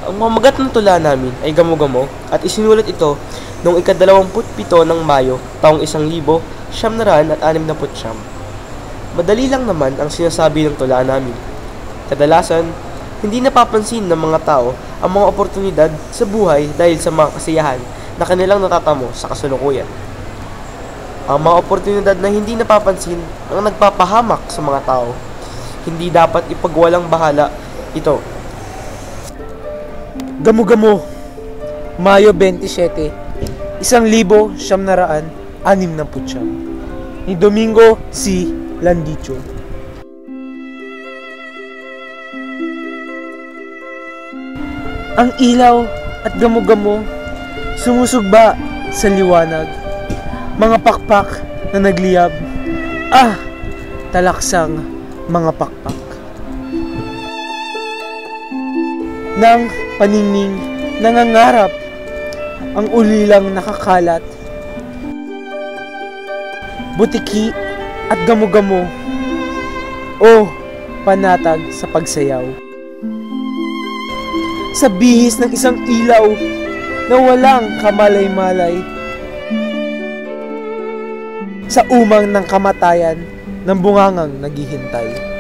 Ang mamagat ng tula namin ay Gamo-Gamo at isinulat ito noong ika-27 ng Mayo taong 1969. Madali lang naman ang sinasabi ng tula namin. Kadalasan, hindi napapansin ng mga tao ang mga oportunidad sa buhay dahil sa mga kasiyahan na kanilang natatamo sa kasalukuyan. Ang mga oportunidad na hindi napapansin ang nagpapahamak sa mga tao. Hindi dapat ipagwalang bahala ito. Gamo-Gamo, Mayo 27, 1969, ni Domingo C. Landicho. Ang ilaw at gamo-gamo sumusugba sa liwanag, mga pakpak na nagliyab, talaksang mga pakpak. Nang paningning nangangarap, ang ulilang nakakalat, butiki at gamo-gamo, panatag sa pagsayaw. Sa bihis ng isang ilaw na walang kamalay-malay, sa umang ng kamatayan ng bungangang naghihintay.